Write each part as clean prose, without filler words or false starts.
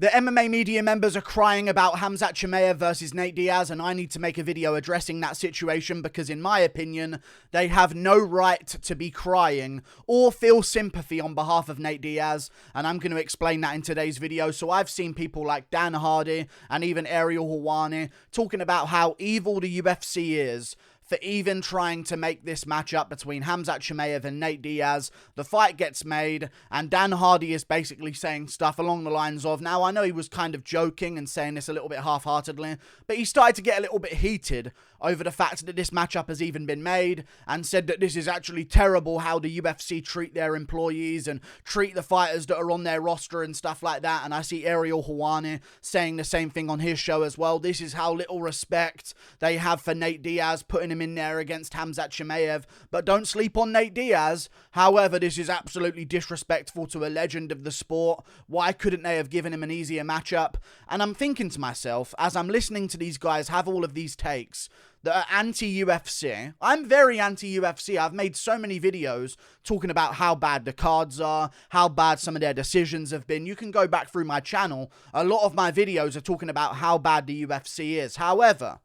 The MMA media members are crying about Khamzat Chimaev versus Nate Diaz, and I need to make a video addressing that situation because, in my opinion, they have no right to be crying or feel sympathy on behalf of Nate Diaz, and I'm going to explain that in today's video. So I've seen people like Dan Hardy and even Ariel Helwani talking about how evil the UFC is for even trying to make this matchup between Khamzat Chimaev and Nate Diaz. The fight gets made, and Dan Hardy is basically saying stuff along the lines of, now I know he was kind of joking and saying this a little bit half-heartedly, but he started to get a little bit heated over the fact that this matchup has even been made, and said that this is actually terrible how the UFC treat their employees and treat the fighters that are on their roster and stuff like that. And I see Ariel Helwani saying the same thing on his show as well. This is how little respect they have for Nate Diaz, putting him in there against Khamzat Chimaev. But don't sleep on Nate Diaz. However, this is absolutely disrespectful to a legend of the sport. Why couldn't they have given him an easier matchup? And I'm thinking to myself, as I'm listening to these guys have all of these takes that are anti-UFC. I'm very anti-UFC. I've made so many videos talking about how bad the cards are, how bad some of their decisions have been. You can go back through my channel. A lot of my videos are talking about how bad the UFC is. However,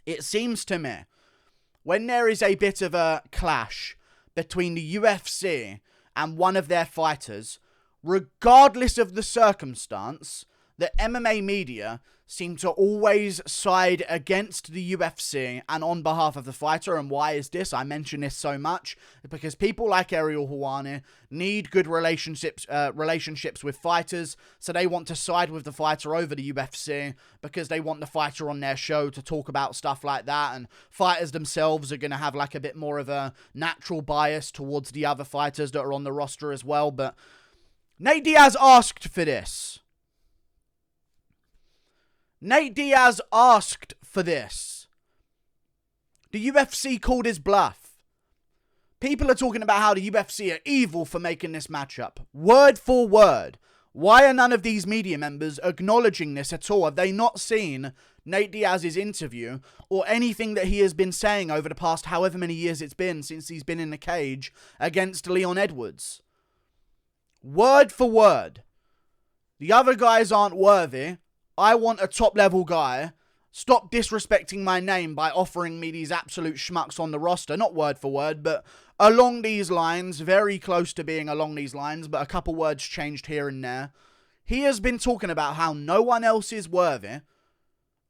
it seems to me, when there is a bit of a clash between the UFC and one of their fighters, regardless of the circumstance, the MMA media seem to always side against the UFC and on behalf of the fighter. And why is this? I mention this so much because people like Ariel Helwani need good relationships with fighters, so they want to side with the fighter over the UFC because they want the fighter on their show to talk about stuff like that, and fighters themselves are going to have like a bit more of a natural bias towards the other fighters that are on the roster as well. But Nate Diaz asked for this. Nate Diaz asked for this. The UFC called his bluff. People are talking about how the UFC are evil for making this matchup. Word for word. Why are none of these media members acknowledging this at all? Have they not seen Nate Diaz's interview or anything that he has been saying over the past however many years it's been since he's been in the cage against Leon Edwards? Word for word. The other guys aren't worthy. I want a top-level guy. Stop disrespecting my name by offering me these absolute schmucks on the roster. Not word for word, but along these lines. Very close to being along these lines, but a couple words changed here and there. He has been talking about how no one else is worthy.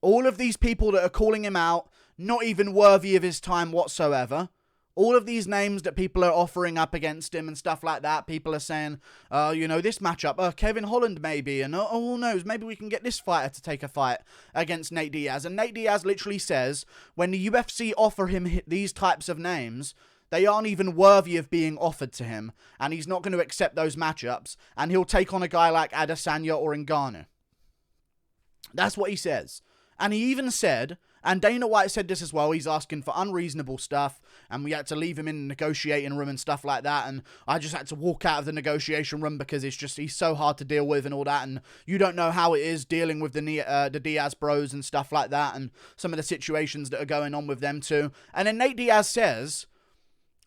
All of these people that are calling him out, not even worthy of his time whatsoever. All of these names that people are offering up against him and stuff like that. People are saying, you know, this matchup, Kevin Holland maybe, and who knows, maybe we can get this fighter to take a fight against Nate Diaz. And Nate Diaz literally says, when the UFC offer him these types of names, they aren't even worthy of being offered to him, and he's not going to accept those matchups, and he'll take on a guy like Adesanya or Ngannou. That's what he says. And he even said, and Dana White said this as well, he's asking for unreasonable stuff, and we had to leave him in the negotiating room and stuff like that, and I just had to walk out of the negotiation room because he's so hard to deal with and all that, and you don't know how it is dealing with the Diaz bros and stuff like that, and some of the situations that are going on with them too. And then Nate Diaz says,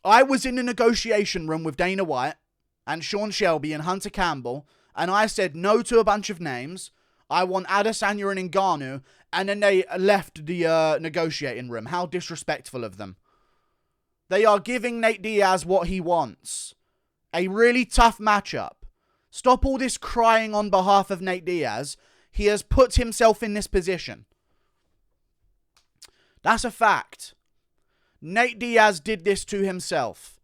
I was in the negotiation room with Dana White and Sean Shelby and Hunter Campbell, and I said no to a bunch of names. I want Adesanya and Ngannou, and then they left the negotiating room. How disrespectful of them. They are giving Nate Diaz what he wants. A really tough matchup. Stop all this crying on behalf of Nate Diaz. He has put himself in this position. That's a fact. Nate Diaz did this to himself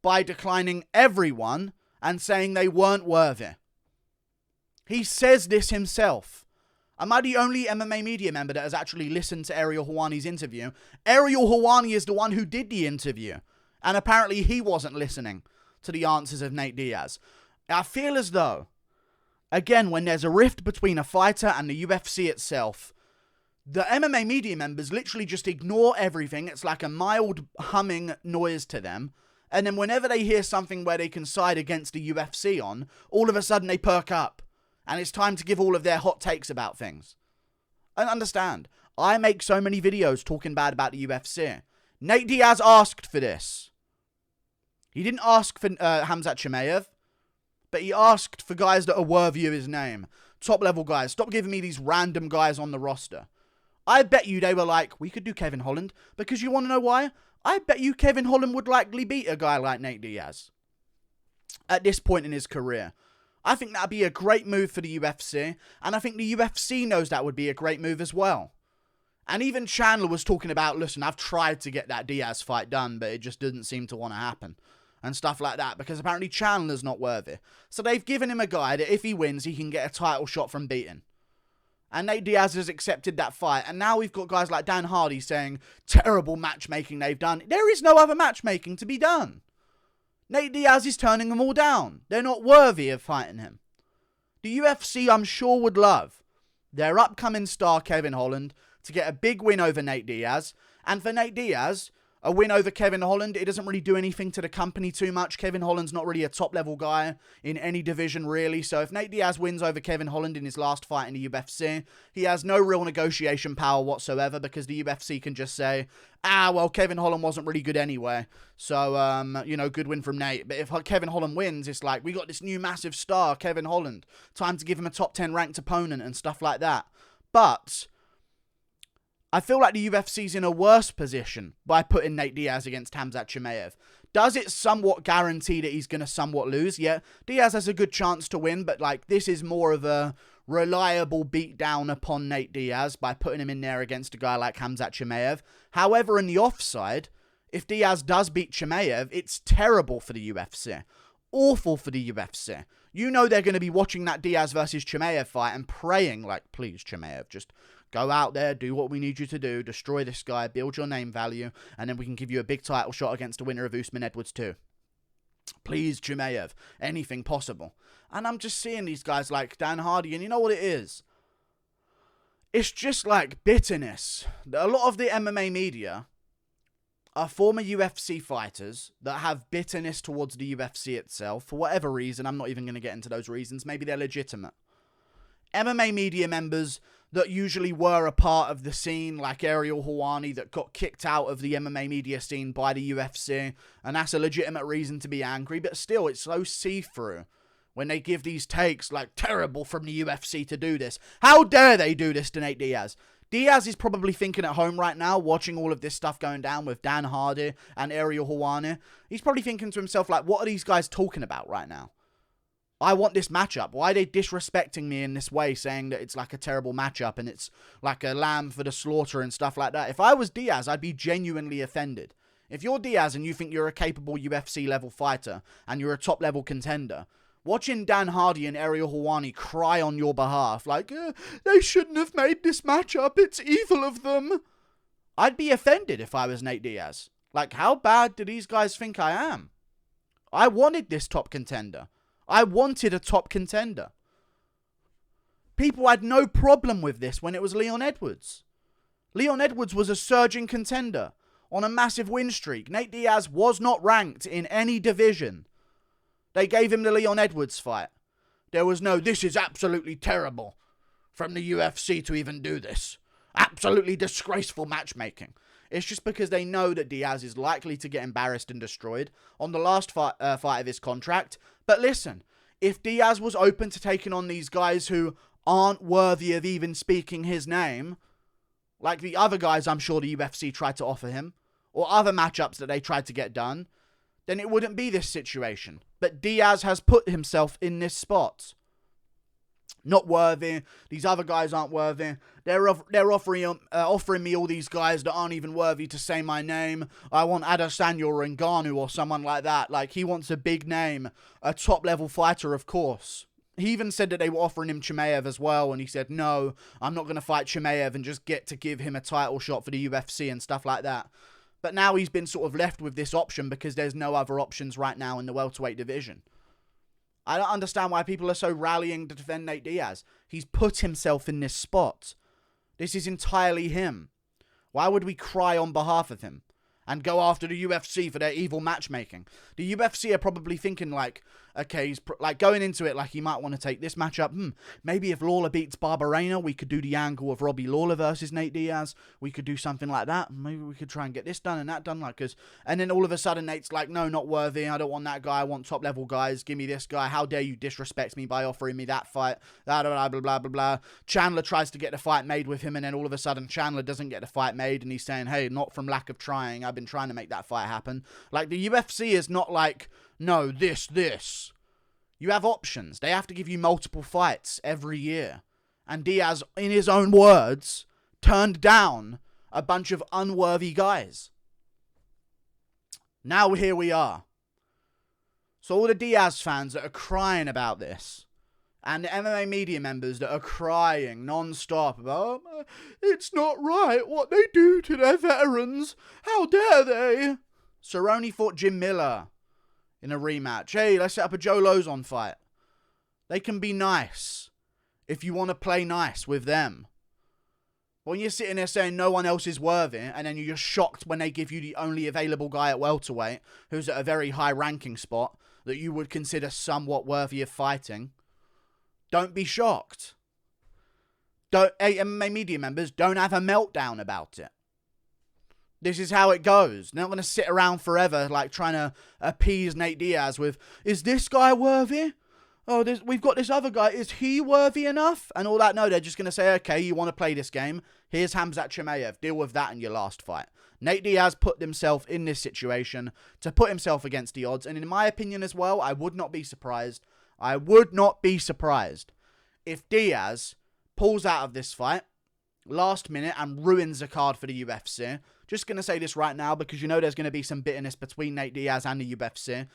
by declining everyone and saying they weren't worthy. He says this himself. Am I the only MMA media member that has actually listened to Ariel Helwani's interview? Ariel Helwani is the one who did the interview, and apparently he wasn't listening to the answers of Nate Diaz. I feel as though, again, when there's a rift between a fighter and the UFC itself, the MMA media members literally just ignore everything. It's like a mild humming noise to them. And then whenever they hear something where they can side against the UFC on, all of a sudden they perk up. And it's time to give all of their hot takes about things. And understand, I make so many videos talking bad about the UFC. Nate Diaz asked for this. He didn't ask for Khamzat Chimaev. but he asked for guys that are worthy of his name. Top level guys. Stop giving me these random guys on the roster. I bet you they were like, we could do Kevin Holland, because you want to know why? I bet you Kevin Holland would likely beat a guy like Nate Diaz at this point in his career. I think that'd be a great move for the UFC, and I think the UFC knows that would be a great move as well. And even Chandler was talking about, listen, I've tried to get that Diaz fight done, but it just didn't seem to want to happen. And stuff like that, because apparently Chandler's not worthy. So they've given him a guy that if he wins, he can get a title shot from beating. And Nate Diaz has accepted that fight. And now we've got guys like Dan Hardy saying, terrible matchmaking they've done. There is no other matchmaking to be done. Nate Diaz is turning them all down. They're not worthy of fighting him. The UFC, I'm sure, would love their upcoming star, Kevin Holland, to get a big win over Nate Diaz. And for Nate Diaz, a win over Kevin Holland, it doesn't really do anything to the company too much. Kevin Holland's not really a top-level guy in any division, really. So if Nate Diaz wins over Kevin Holland in his last fight in the UFC, he has no real negotiation power whatsoever, because the UFC can just say, well, Kevin Holland wasn't really good anyway. So, good win from Nate. But if Kevin Holland wins, it's like, we got this new massive star, Kevin Holland. Time to give him a top 10 ranked opponent and stuff like that. But I feel like the UFC's in a worse position by putting Nate Diaz against Khamzat Chimaev. Does it somewhat guarantee that he's going to somewhat lose? Yeah, Diaz has a good chance to win, but this is more of a reliable beatdown upon Nate Diaz by putting him in there against a guy like Khamzat Chimaev. However, in the offside, if Diaz does beat Chimaev, it's terrible for the UFC. Awful for the UFC. You know they're going to be watching that Diaz versus Chimaev fight and praying, please, Chimaev, just go out there, do what we need you to do, destroy this guy, build your name value, and then we can give you a big title shot against the winner of Usman Edwards too. Please, Chimaev, anything possible. And I'm just seeing these guys like Dan Hardy, and you know what it is? It's just bitterness. A lot of the MMA media are former UFC fighters that have bitterness towards the UFC itself. For whatever reason, I'm not even going to get into those reasons. Maybe they're legitimate. MMA media members that usually were a part of the scene, like Ariel Helwani, that got kicked out of the MMA media scene by the UFC, and that's a legitimate reason to be angry, but still, it's so see-through when they give these takes, terrible from the UFC to do this. How dare they do this to Nate Diaz? Diaz is probably thinking at home right now, watching all of this stuff going down with Dan Hardy and Ariel Helwani. He's probably thinking to himself, what are these guys talking about right now? I want this matchup. Why are they disrespecting me in this way, saying that it's a terrible matchup and it's a lamb for the slaughter and stuff like that? If I was Diaz, I'd be genuinely offended. If you're Diaz and you think you're a capable UFC level fighter and you're a top level contender, watching Dan Hardy and Ariel Helwani cry on your behalf, they shouldn't have made this matchup, it's evil of them. I'd be offended if I was Nate Diaz. How bad do these guys think I am? I wanted this top contender. I wanted a top contender. People had no problem with this when it was Leon Edwards. Leon Edwards was a surging contender on a massive win streak. Nate Diaz was not ranked in any division. They gave him the Leon Edwards fight. There was no, this is absolutely terrible from the UFC to even do this. Absolutely disgraceful matchmaking. It's just because they know that Diaz is likely to get embarrassed and destroyed on the last fight of his contract. But listen, if Diaz was open to taking on these guys who aren't worthy of even speaking his name, like the other guys I'm sure the UFC tried to offer him, or other matchups that they tried to get done, then it wouldn't be this situation. But Diaz has put himself in this spot. Not worthy. These other guys aren't worthy. They're offering me all these guys that aren't even worthy to say my name. I want Adesanya or Ngannou or someone like that. He wants a big name. A top-level fighter, of course. He even said that they were offering him Chimaev as well, and he said, no, I'm not going to fight Chimaev and just get to give him a title shot for the UFC and stuff like that. But now he's been sort of left with this option because there's no other options right now in the welterweight division. I don't understand why people are so rallying to defend Nate Diaz. He's put himself in this spot. This is entirely him. Why would we cry on behalf of him and go after the UFC for their evil matchmaking? The UFC are probably thinking okay, he's like going into it like he might want to take this matchup. Maybe if Lawler beats Barberena, we could do the angle of Robbie Lawler versus Nate Diaz. We could do something like that. Maybe we could try and get this done and that done. And then all of a sudden Nate's like, no, not worthy. I don't want that guy. I want top level guys. Give me this guy. How dare you disrespect me by offering me that fight? Blah, blah, blah, blah, blah, blah. Chandler tries to get the fight made with him, and then all of a sudden Chandler doesn't get the fight made, and he's saying, hey, not from lack of trying. I've been trying to make that fight happen. Like, the UFC is not like, no, this. You have options. They have to give you multiple fights every year. And Diaz, in his own words, turned down a bunch of unworthy guys. Now here we are. So all the Diaz fans that are crying about this, and the MMA media members that are crying non-stop about, it's not right what they do to their veterans. How dare they? Cerrone fought Jim Miller in a rematch. Hey, let's set up a Joe Lozon fight. They can be nice if you want to play nice with them. When you're sitting there saying no one else is worthy, and then you're just shocked when they give you the only available guy at welterweight who's at a very high ranking spot that you would consider somewhat worthy of fighting, don't be shocked. MMA media members, don't have a meltdown about it. This is how it goes. They're not going to sit around forever like trying to appease Nate Diaz with, is this guy worthy? Oh, we've got this other guy. Is he worthy enough? And all that. No, they're just going to say, okay, you want to play this game? Here's Khamzat Chimaev. Deal with that in your last fight. Nate Diaz put himself in this situation to put himself against the odds. And in my opinion as well, I would not be surprised. I would not be surprised if Diaz pulls out of this fight last minute and ruins the card for the UFC. Just going to say this right now because you know there's going to be some bitterness between Nate Diaz and the UFC.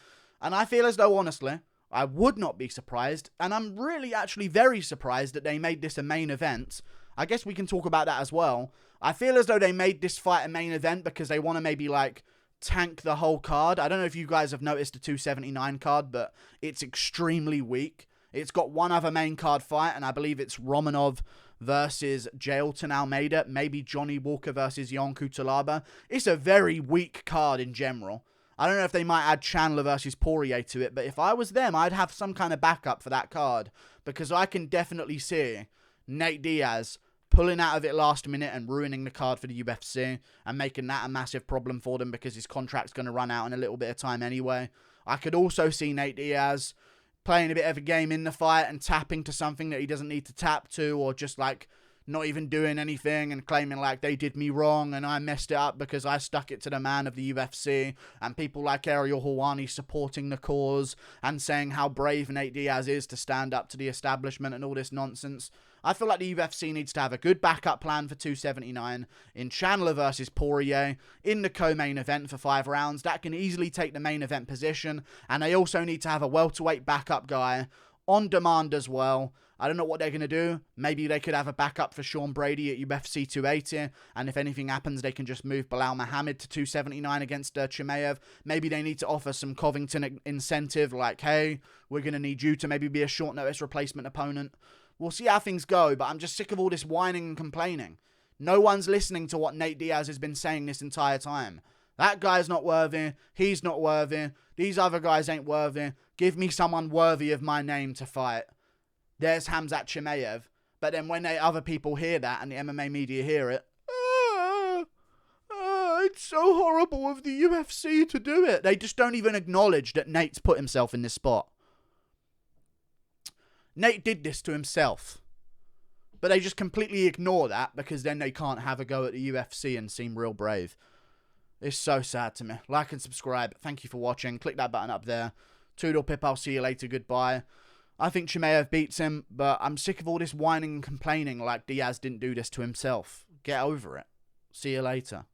And I feel as though, honestly, I would not be surprised. And I'm really actually very surprised that they made this a main event. I guess we can talk about that as well. I feel as though they made this fight a main event because they want to maybe like tank the whole card. I don't know if you guys have noticed the 279 card, but it's extremely weak. It's got one other main card fight, and I believe it's Romanov versus Jailton Almeida, maybe Johnny Walker versus Jon Cutelaba. It's a very weak card in general. I don't know if they might add Chandler versus Poirier to it, but if I was them, I'd have some kind of backup for that card, because I can definitely see Nate Diaz pulling out of it last minute and ruining the card for the UFC and making that a massive problem for them because his contract's going to run out in a little bit of time anyway. I could also see Nate Diaz playing a bit of a game in the fight and tapping to something that he doesn't need to tap to, or just like not even doing anything and claiming like they did me wrong and I messed it up because I stuck it to the man of the UFC, and people like Ariel Helwani supporting the cause and saying how brave Nate Diaz is to stand up to the establishment and all this nonsense. I feel like the UFC needs to have a good backup plan for 279 in Chandler versus Poirier in the co-main event for 5 rounds. That can easily take the main event position, and they also need to have a welterweight backup guy on demand as well. I don't know what they're going to do. Maybe they could have a backup for Sean Brady at UFC 280, and if anything happens, they can just move Bilal Muhammad to 279 against Chimaev. Maybe they need to offer some Covington incentive, like, hey, we're going to need you to maybe be a short notice replacement opponent. We'll see how things go, but I'm just sick of all this whining and complaining. No one's listening to what Nate Diaz has been saying this entire time. That guy's not worthy. He's not worthy. These other guys ain't worthy. Give me someone worthy of my name to fight. There's Khamzat Chimaev. But then when other people hear that and the MMA media hear it, it's so horrible of the UFC to do it. They just don't even acknowledge that Nate's put himself in this spot. Nate did this to himself. But they just completely ignore that because then they can't have a go at the UFC and seem real brave. It's so sad to me. Like and subscribe. Thank you for watching. Click that button up there. Toodle pip, I'll see you later. Goodbye. I think Chimaev beats him, but I'm sick of all this whining and complaining like Diaz didn't do this to himself. Get over it. See you later.